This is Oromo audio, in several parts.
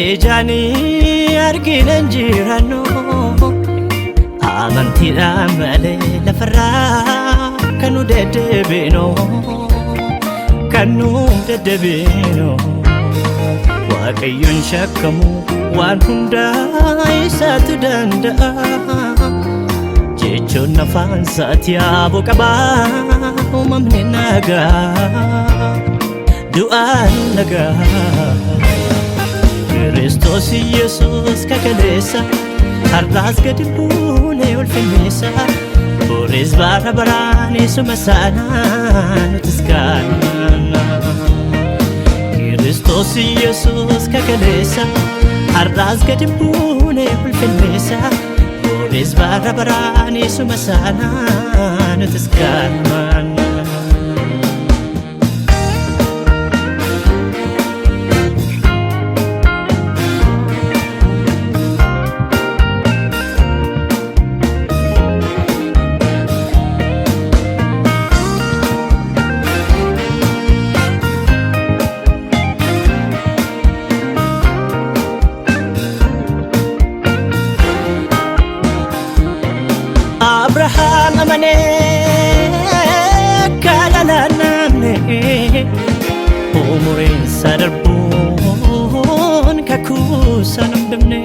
ijaani arginee jiraannu Amantiidhaan malee lafarra kan deddeebinu deddeebinu Waaqayyoon shakkamu waan hundaa isatu danda'a Jechootni afaansaati aboo qaba uumamani du'aan nagaa Kiristoos Yesuus kaleessaa Har'as gadi buune ulfinnisaa Boris barabaraan isuma Nutis Kiristoos Yesuus kaleessaa Har'as gadi buune ulfinnisaa Boris barabaraan isuma Nutis Abraham amane kalala namne umurin sadarbun kakusan namne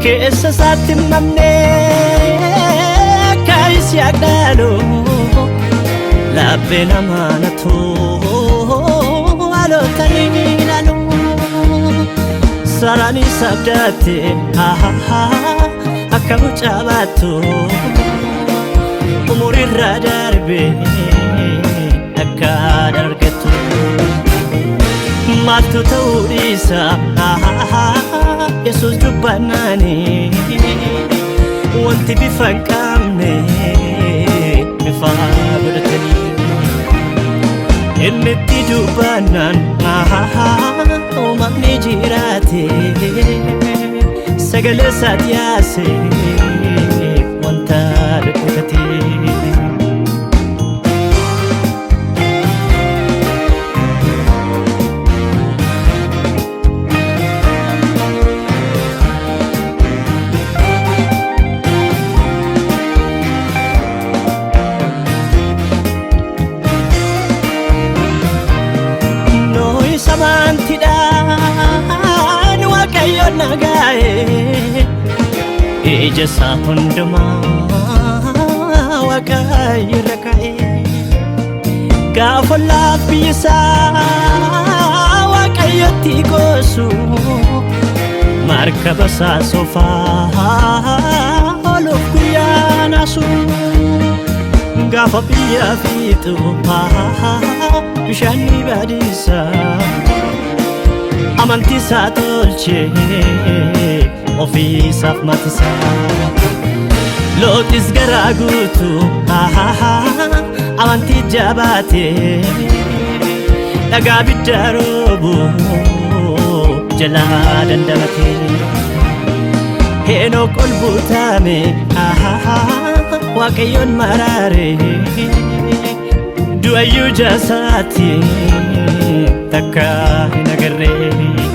keessa saatti namne kaisi agdalo labbe namanatu alotani lalu sarani sabdate Akamu cabatu umurirra darbe akka dargatu maaltu ta'uudhiisa Yesuus dubbannaani wanti bifa hin qabne bifa godhatanii inni itti dubbannaan uumamni jiraate Sagale saatiyaase wanta dhokate Nutis Amantiidhaan Waaqayyo nagaa'e Ijasa hundumaa Waaqayyo raka'e Gaafa laaffisaa Waaqayyotti goosu Markaba isaa soofaa oluuf guyyaa naasu Gaafa biyya fiixu bishaanni baadisaa Amantiisaa tolchee ofiisaaf matisaa Lootis garaa guutuu amantii jabaatee dhagaa bidda roobuu jalaa dandamatee Heenok ol buutame Waaqayyoon maraaree du'ayyuu jaasaatti takka hin agarree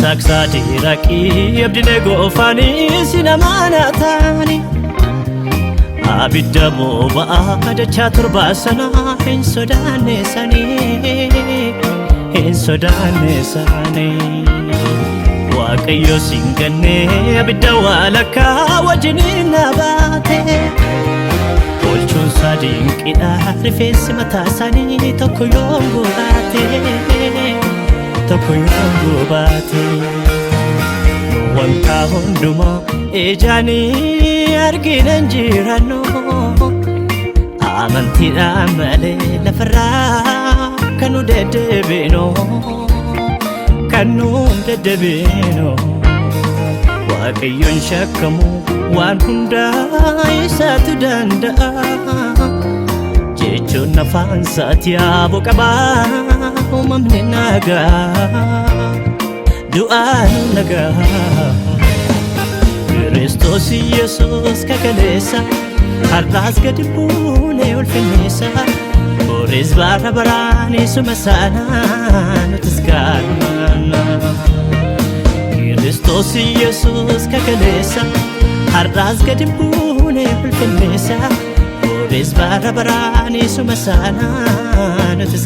Saksa diraqi abdine gofani sinamanatani abidda boba'a dacha turbasana hin sodaanne sani Waaqayyo singanne abidda walakka wajjiniin nabaate Olchuun sadinqidha rifeensi mataa isaanii tokko yoo gobaate wanta hundumaa ijaani arginee jiraannu Amantiidhaan malee lafarra kan deddeebinu Waaqayyoon shakkamu waan hundaa isatu danda'a. Jechootni afaansaati aboo qaba uumamani nagaa du'aan nagaa. Kiristoos Yesuus kaleessaa Har'as gadi buune ulfinnisaa Boris barabaraan isuma Nutis Kiristoos Yesuus kaleessaa Har'as gadi buune ulfinnisaa Boris barabaraan isuma Nutis